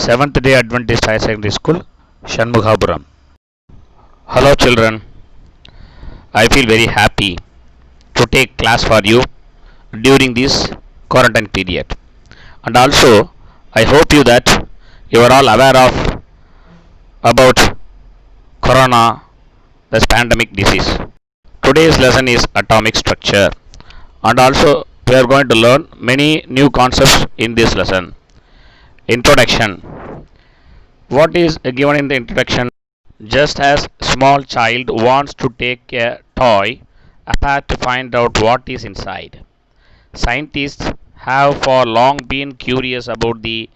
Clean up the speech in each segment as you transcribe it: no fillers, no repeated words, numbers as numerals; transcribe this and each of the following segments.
Seventh Day Adventist Higher Secondary School, Shanmughapuram. Hello children, I feel very happy to take class for you during this quarantine period. And also, I hope you that you are all aware of about corona, this pandemic disease. Today's lesson is atomic structure, and also we are going to learn many new concepts in this lesson. Introduction. What is given in the introduction? Just as small child wants to take a toy apart to find out what is inside, scientists have for long been curious about the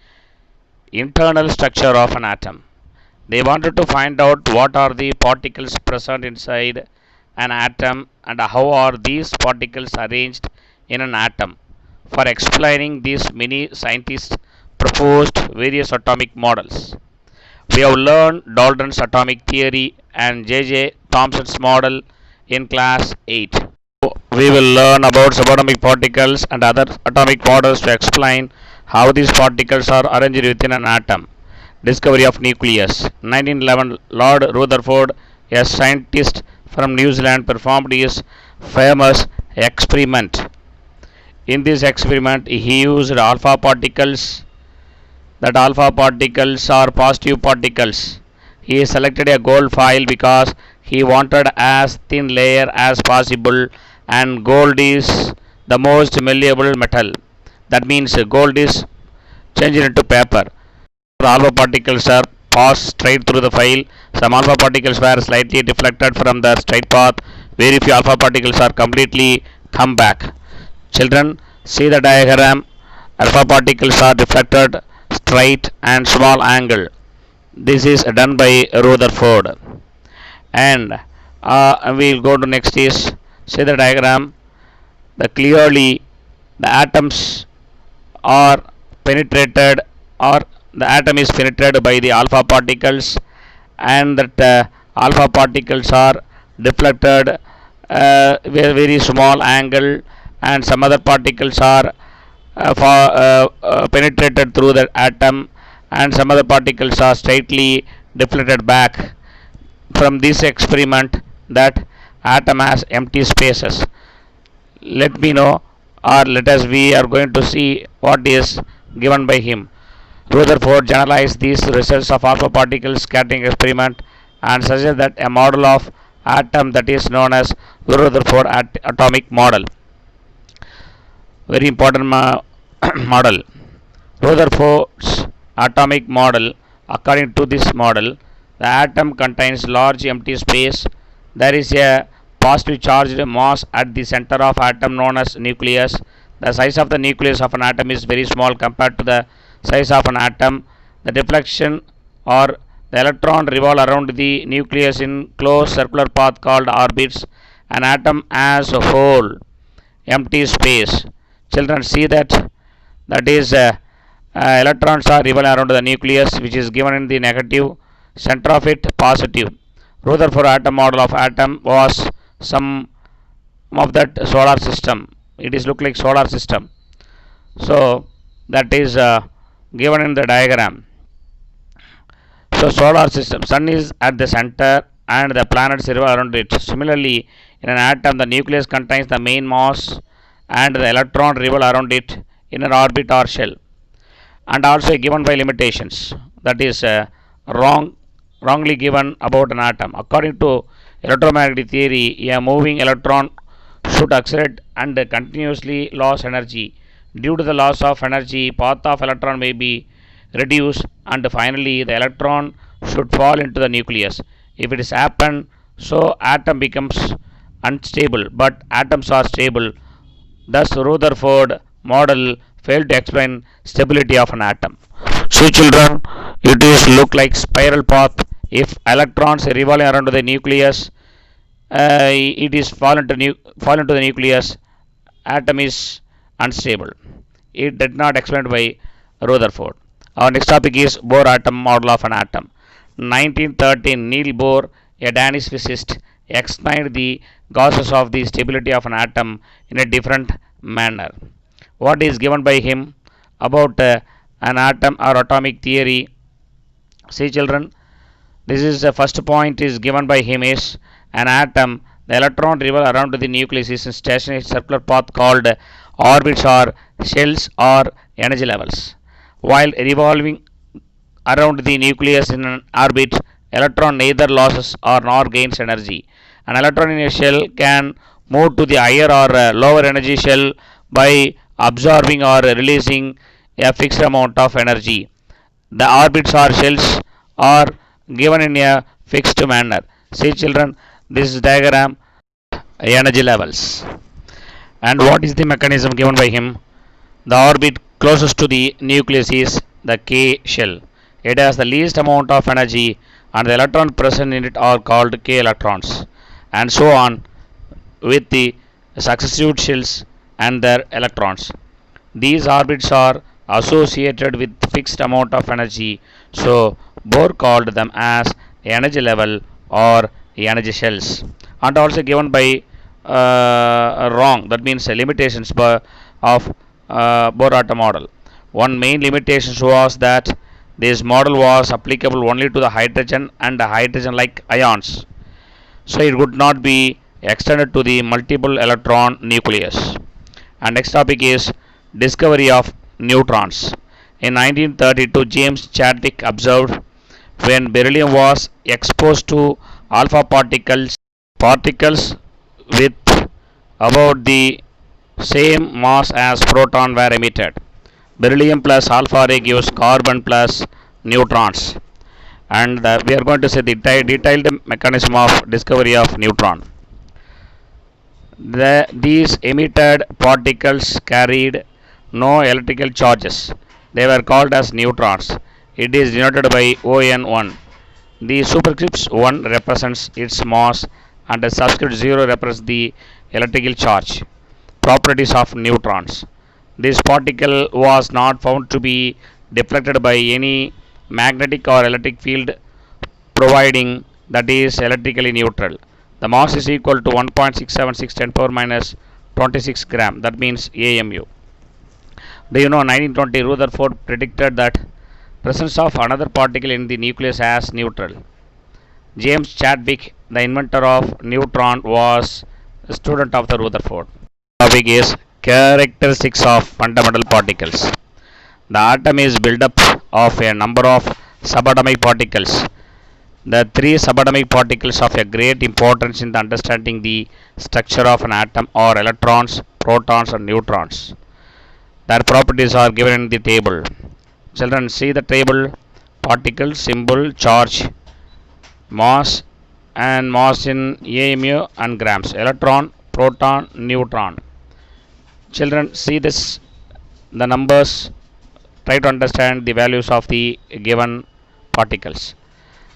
internal structure of an atom. They wanted to find out what are the particles present inside an atom and how are these particles arranged in an atom. For explaining this, many scientists proposed various atomic models. We have learned Dalton's atomic theory and J.J. Thomson's model in class 8. We will learn about subatomic particles and other atomic models to explain how these particles are arranged within an atom. Discovery of nucleus. 1911, Lord Rutherford, a scientist from New Zealand, performed his famous experiment. In this experiment, he used alpha particles. That alpha particles are positive particles. He selected a gold foil because he wanted as thin layer as possible, and gold is the most malleable metal. That means gold is changed into paper. The alpha particles are passed straight through the foil. Some alpha particles were slightly deflected from the straight path. Very few alpha particles are completely come back. Children, see the diagram. Alpha particles are deflected straight and small angle. This is done by Rutherford. And we'll go to next is, see the diagram. Clearly the atoms are penetrated, or the atom is penetrated by the alpha particles, and that alpha particles are deflected very small angle, and some other particles are penetrated through the atom, and some other particles are straightly deflected back. From this experiment, that atom has empty spaces. Let me know, or let us, we are going to see what is given by him. Rutherford generalized these results of alpha particle scattering experiment and suggested that a model of atom that is known as Rutherford atomic model. Very important model. Rutherford's atomic model. According to this model, the atom contains large empty space. There is a positive charged mass at the center of atom known as nucleus. The size of the nucleus of an atom is very small compared to the size of an atom. The deflection or the electron revolve around the nucleus in closed circular path called orbits. An atom as a whole empty space. Children, see that is electrons are revolving around the nucleus, which is given in the negative, center of it positive. Rutherford atom model of atom was some of that solar system. It is look like solar system. So that is given in the diagram. So solar system, sun is at the center and the planets revolve around it. Similarly, in an atom, the nucleus contains the main mass and the electron revolve around it in an orbit or shell. And also given by limitations, that is wrongly given about an atom. According to electromagnetic theory, a moving electron should accelerate and continuously lose energy. Due to the loss of energy, path of electron may be reduced, and finally the electron should fall into the nucleus. If it is happen, so atom becomes unstable, but atoms are stable. Thus Rutherford model failed to explain stability of an atom. See children, it is look like spiral path. If electrons revolving around the nucleus, it is fall into the nucleus, atom is unstable. It did not explained by Rutherford. Our next topic is Bohr atom model of an atom. 1913, Niels Bohr, a Danish physicist, explained the causes of the stability of an atom in a different manner. What is given by him about an atom or atomic theory? See children, this is the first point is given by him is an atom. The electron revolve around the nucleus is in stationary circular path called orbits or shells or energy levels. While revolving around the nucleus in an orbit, electron neither loses or nor gains energy. An electron in a shell can move to the higher or lower energy shell by absorbing or releasing a fixed amount of energy. The orbits or shells are given in a fixed manner. See children, this is diagram energy levels. And what is the mechanism given by him? The orbit closest to the nucleus is the K shell. It has the least amount of energy and the electron present in it are called K electrons, and so on with the successive shells and their electrons. These orbits are associated with fixed amount of energy, so Bohr called them as energy level or energy shells. And also given by wrong, that means limitations of Bohr model. One main limitation was that this model was applicable only to the hydrogen and the hydrogen like ions, so it would not be extended to the multiple electron nucleus. And next topic is discovery of neutrons. In 1932, James Chadwick observed when beryllium was exposed to alpha particles with about the same mass as proton were emitted. Beryllium plus alpha ray gives carbon plus neutrons. And we are going to see the detailed mechanism of discovery of neutron. These emitted particles carried no electrical charges. They were called as neutrons. It is denoted by ON1. The superscript 1 represents its mass and the subscript 0 represents the electrical charge. Properties of neutrons. This particle was not found to be deflected by any magnetic or electric field, providing that is electrically neutral. The mass is equal to 1.676 10 power minus 26 gram, that means AMU. Do you know 1920 Rutherford predicted that presence of another particle in the nucleus as neutral. James Chadwick, the inventor of neutron, was a student of the Rutherford. The topic is characteristics of fundamental particles. The atom is built up of a number of subatomic particles. The three subatomic particles of a great importance in the understanding the structure of an atom are electrons, protons and neutrons. Their properties are given in the table. Children, see the table. Particle, symbol, charge, mass and mass in AMU and grams. Electron, proton, neutron. Children, see this, the numbers. Try to understand the values of the given particles.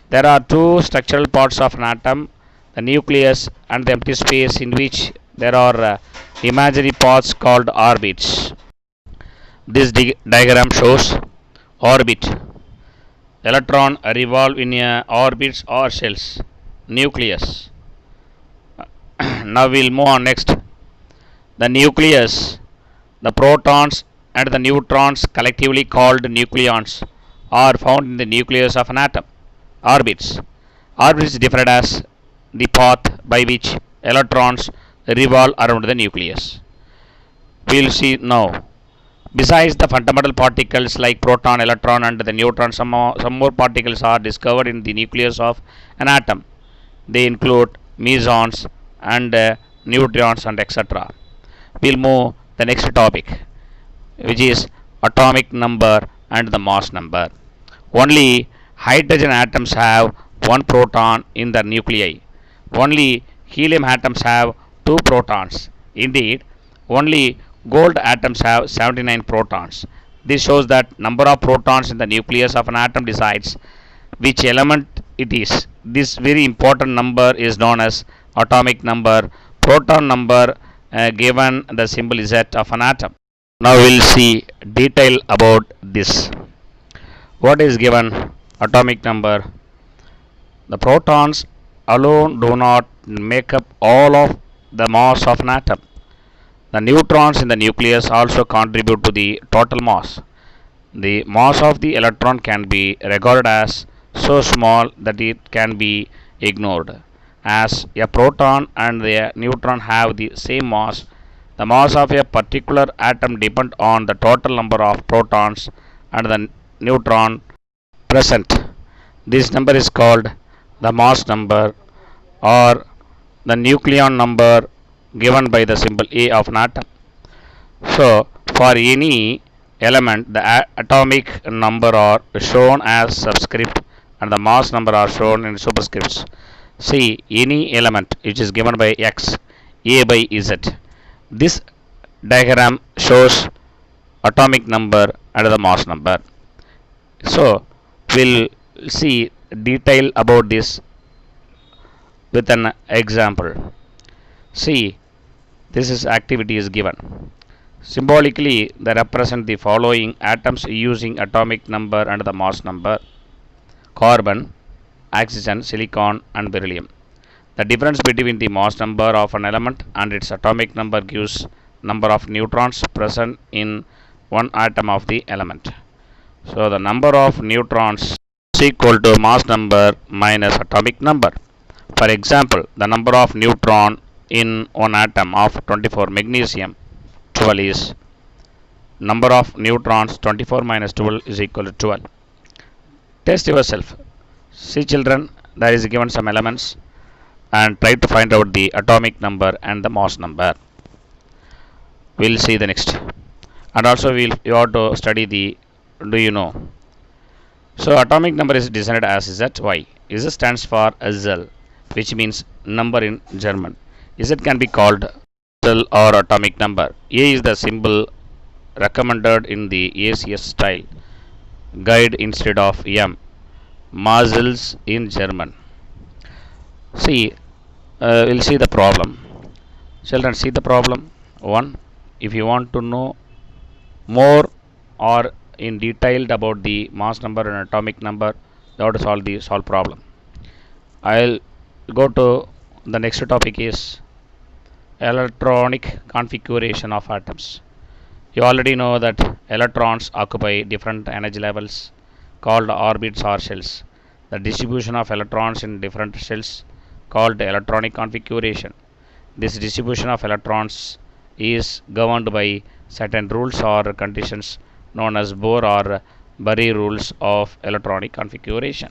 There are two structural parts of an atom, the nucleus and the empty space in which there are imaginary parts called orbits. This diagram shows orbit. Electron revolve in a orbits or shells. Nucleus. Now we'll move on next. The nucleus, the protons and the neutrons, collectively called nucleons, are found in the nucleus of an atom. Orbits. Orbits differ as the path by which electrons revolve around the nucleus. We'll see now. Besides the fundamental particles like proton, electron and the neutron, some more particles are discovered in the nucleus of an atom. They include mesons and neutrons and etc. We'll move the next topic, which is atomic number and the mass number. Only hydrogen atoms have one proton in their nuclei. Only helium atoms have two protons. Indeed, only gold atoms have 79 protons. This shows that number of protons in the nucleus of an atom decides which element it is. This very important number is known as atomic number. Proton number given the symbol Z of an atom. Now we will see detail about this. What is given atomic number? The protons alone do not make up all of the mass of an atom. The neutrons in the nucleus also contribute to the total mass. The mass of the electron can be regarded as so small that it can be ignored. As a proton and a neutron have the same mass, the mass of a particular atom depends on the total number of protons and the neutron present. This number is called the mass number or the nucleon number given by the symbol A of an atom. So, for any element, the atomic number are shown as subscript and the mass number are shown in superscripts. See, any element which is given by X, A by Z. This diagram shows atomic number and the mass number. So, we'll see detail about this with an example. See, this is activity is given. Symbolically, they represent the following atoms using atomic number and the mass number: carbon, oxygen, silicon, and beryllium. The difference between the mass number of an element and its atomic number gives number of neutrons present in one atom of the element. So, the number of neutrons is equal to mass number minus atomic number. For example, the number of neutron in one atom of 24 magnesium 12 is number of neutrons 24 minus 12 is equal to 12. Test yourself. See children, there is given some elements and try to find out the atomic number and the mass number. We'll see the next. And also you have to study the do you know. So atomic number is designated as ZY. Z stands for Zel, which means number in German. Z can be called Zel or atomic number. A is the symbol recommended in the ACS style guide instead of M. Mazels in German. See, we'll see the problem. Children, see the problem. 1. If you want to know more or in detailed about the mass number and atomic number, you have to solve the problem. I'll go to the next topic is electronic configuration of atoms. You already know that electrons occupy different energy levels called orbits or shells. The distribution of electrons in different shells called electronic configuration. This distribution of electrons is governed by certain rules or conditions known as Bohr or Bury rules of electronic configuration.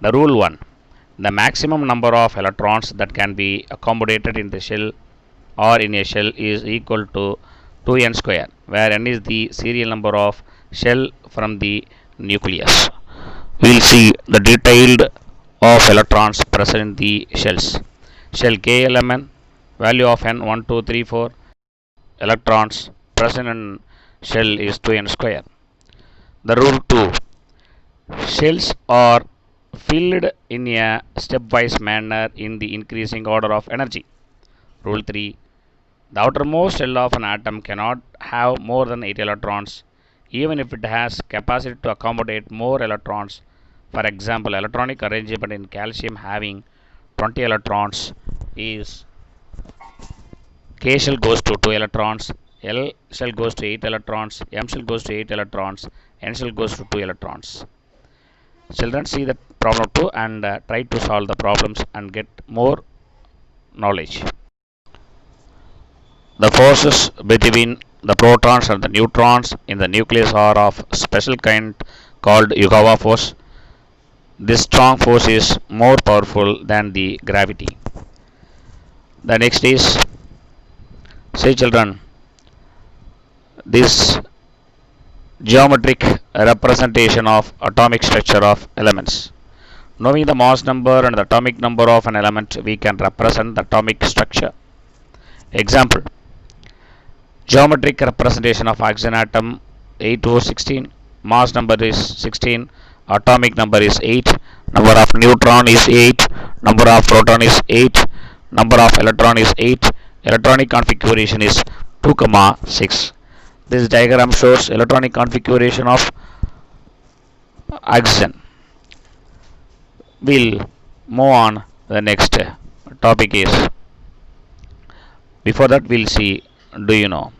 The rule 1. The maximum number of electrons that can be accommodated in the shell or in a shell is equal to 2n square, where n is the serial number of shell from the nucleus. We will see the detailed of electrons present in the shells. Shell KLMN, value of n 1, 2, 3, 4 electrons present in shell is 2n square. The rule 2. Shells are filled in a stepwise manner in the increasing order of energy. Rule 3. The outermost shell of an atom cannot have more than 8 electrons even if it has capacity to accommodate more electrons. For example, electronic arrangement in calcium having 20 electrons is K shell goes to 2 electrons, L shell goes to 8 electrons, M shell goes to 8 electrons, N shell goes to 2 electrons. Children, see the problem 2 and try to solve the problems and get more knowledge. The forces between the protons and the neutrons in the nucleus are of special kind called Yukawa force. This strong force is more powerful than the gravity. The next is, say children, this geometric representation of atomic structure of elements. Knowing the mass number and the atomic number of an element, we can represent the atomic structure. Example, geometric representation of oxygen atom A2O16, mass number is 16, atomic number is 8, number of neutron is 8, number of proton is 8, number of electron is 8, electronic configuration is 2, 6. This diagram shows electronic configuration of oxygen. We'll move on. The next topic is, before that we'll see, do you know,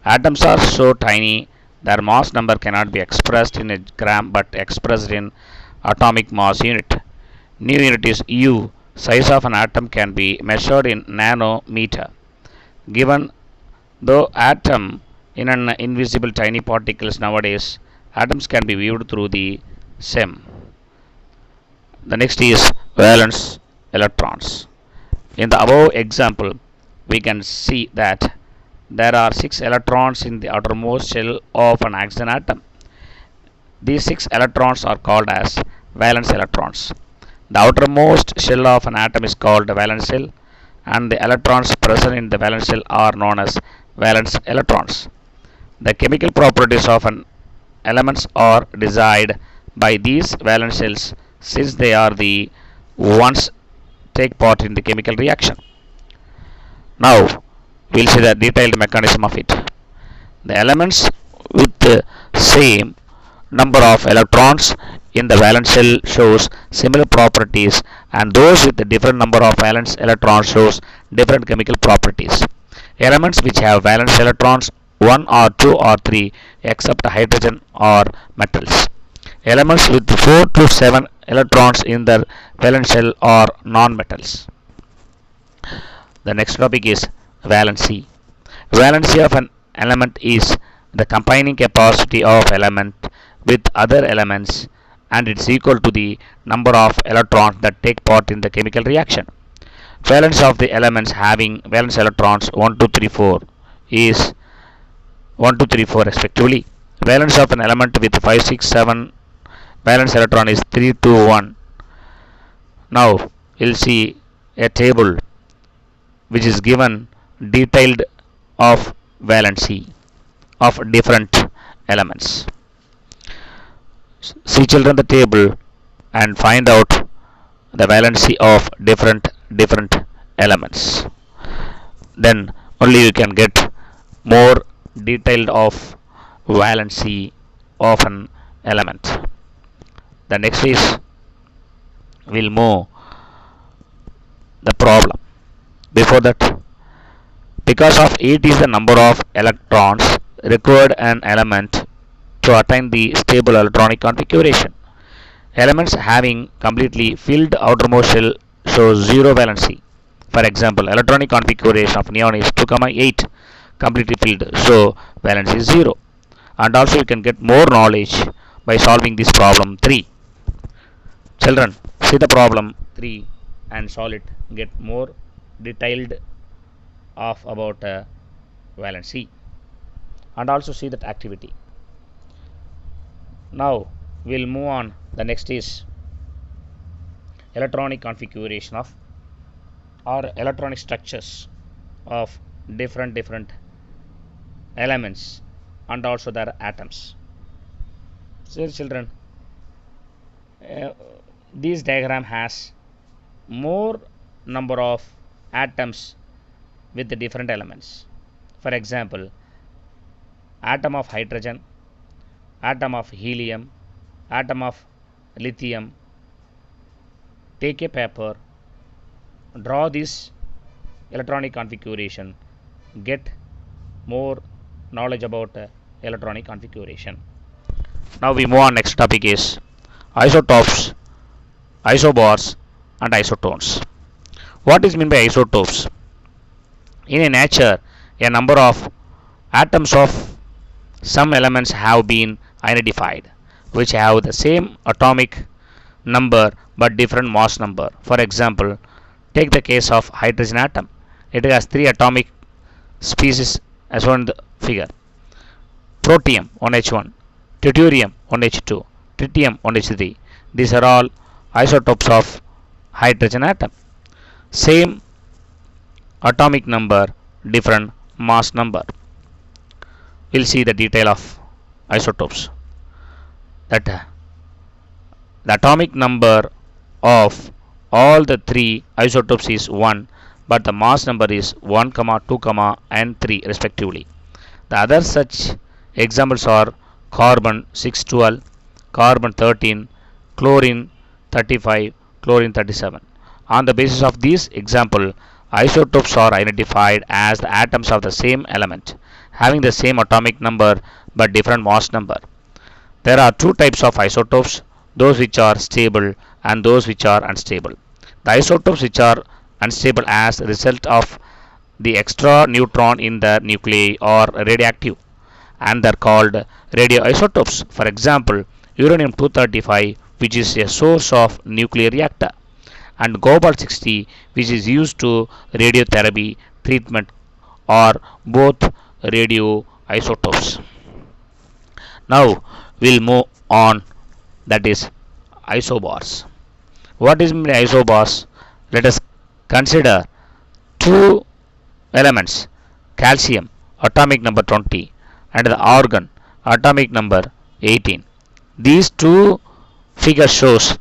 atoms are so tiny their mass number cannot be expressed in a gram but expressed in atomic mass unit. New unit is U. Size of an atom can be measured in nanometer. Given though atom in an invisible tiny particles nowadays, atoms can be viewed through the SEM. The next is valence electrons. In the above example, we can see that there are 6 electrons in the outermost shell of an oxygen atom. These 6 electrons are called as valence electrons. The outermost shell of an atom is called the valence shell, and the electrons present in the valence shell are known as valence electrons. The chemical properties of an elements are decided by these valence shells since they are the ones take part in the chemical reaction. Now we'll see the detailed mechanism of it. The elements with the same number of electrons in the valence shell shows similar properties, and those with a different number of valence electrons shows different chemical properties. Elements which have valence electrons 1 or 2 or 3 except hydrogen or metals. Elements with 4 to 7 electrons in their valence shell are non-metals. The next topic is valency. Valency of an element is the combining capacity of element with other elements, and it's equal to the number of electrons that take part in the chemical reaction. Valence of the elements having valence electrons 1, 2, 3, 4 is 1, 2, 3, 4 respectively. Valence of an element with 5, 6, 7 valence electron is 3, 2, 1. Now we'll see a table which is given detailed of valency of different elements. See children the table and find out the valency of different elements. Then only you can get more detailed of valency of an element. The next is we'll move the problem. Before that, because of 8 is the number of electrons required an element to attain the stable electronic configuration. Elements having completely filled outermost shell shows zero valency. For example, electronic configuration of neon is 2, 8 completely filled, so valence is 0. And also you can get more knowledge by solving this problem 3. Children, see the problem 3 and solve it. Get more detailed of about valency and also see that activity. Now we'll move on. The next is electronic configuration of or electronic structures of different elements and also their atoms. So children, this diagram has more number of atoms with the different elements. For example, atom of hydrogen, atom of helium, atom of lithium. Take a paper, draw this electronic configuration, get more knowledge about electronic configuration. Now we move on. Next topic is isotopes, isobars and isotones. What is meant by isotopes? In a nature, a number of atoms of some elements have been identified which have the same atomic number but different mass number. For example, take the case of hydrogen atom. It has 3 atomic species as shown in the figure. Protium 1H1, deuterium 1H2, tritium 1H3. These are all isotopes of hydrogen atom. Same atomic number, different mass number. We'll see the detail of isotopes. That the atomic number of all the 3 isotopes is 1, but the mass number is 1, 2, and 3 respectively. The other such examples are carbon 612, carbon 13, chlorine 35, chlorine 37. On the basis of this example, isotopes are identified as the atoms of the same element having the same atomic number but different mass number. There are 2 types of isotopes. those which are stable and those which are unstable. The isotopes which are unstable as a result of the extra neutron in the nuclei are radioactive and they are called radioisotopes. For example, uranium 235, which is a source of nuclear reactor, and cobalt 60, which is used to radiotherapy treatment, are both radioisotopes. Now we'll move on, that is isobars. What is mean by isobars? Let us consider two elements, calcium atomic number 20 and the argon atomic number 18. These two figures shows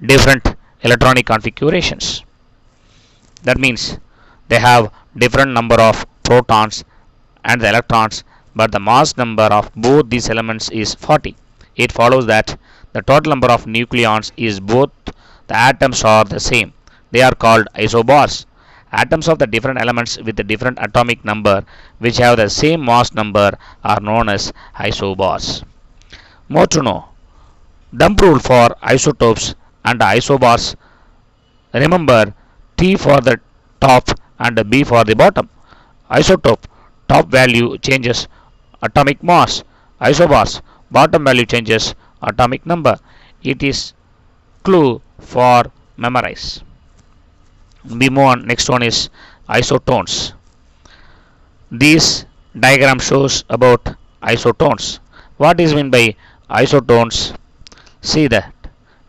different electronic configurations. That means they have different number of protons and the electrons, but the mass number of both these elements is 40. It follows that the total number of nucleons is both the atoms are the same. They are called isobars. Atoms of the different elements with the different atomic number which have the same mass number are known as isobars. More to know, dump rule for isotopes and isobars. Remember T for the top and B for the bottom. Isotope top value changes atomic mass. Isobars bottom value changes atomic number. It is clue for memorize. We move on. Next one is isotones. This diagram shows about isotones. What is meant by isotones? See that.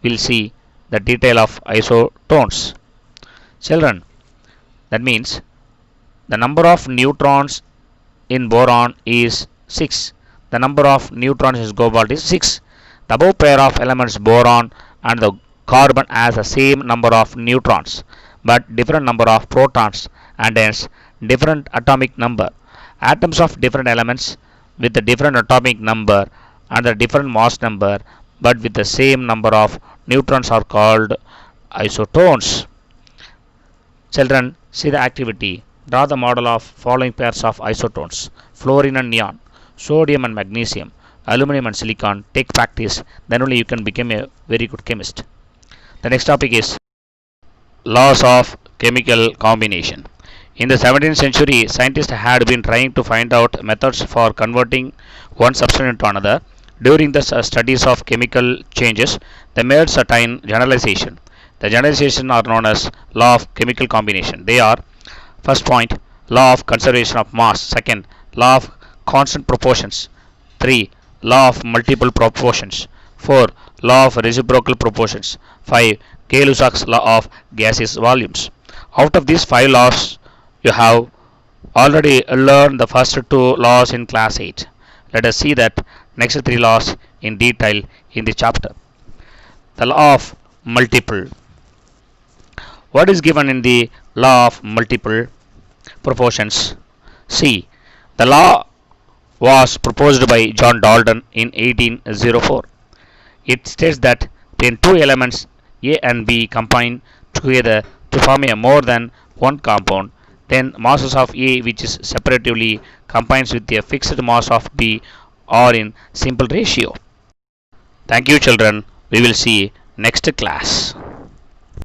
We'll see the detail of isotones. Children, that means the number of neutrons in boron is 6. The number of neutrons in cobalt is 6. The above pair of elements boron and the carbon has the same number of neutrons but different number of protons and hence different atomic number. Atoms of different elements with the different atomic number and the different mass number but with the same number of neutrons are called isotones. Children, see the activity. Draw the model of following pairs of isotones: fluorine and neon, sodium and magnesium, aluminum and silicon. Take practice, then only you can become a very good chemist. The next topic is laws of chemical combination. In the 17th century, scientists had been trying to find out methods for converting one substance into another. During the studies of chemical changes, they made certain generalization. The generalizations are known as law of chemical combination. They are: first point, law of conservation of mass; second, law of constant proportions; 3, law of multiple proportions; 4, law of reciprocal proportions; 5, Gay-Lussac's law of gaseous volumes. Out of these 5 laws, you have already learned the first 2 laws in class 8. Let us see that next 3 laws in detail in the chapter. The law of multiple. What is given in the law of multiple proportions? See, the law was proposed by John Dalton in 1804. It states that when 2 elements A and B combine together to form a more than one compound, then masses of A, which is separatively combines with a fixed mass of B, are in simple ratio. Thank you, children. We will see next class.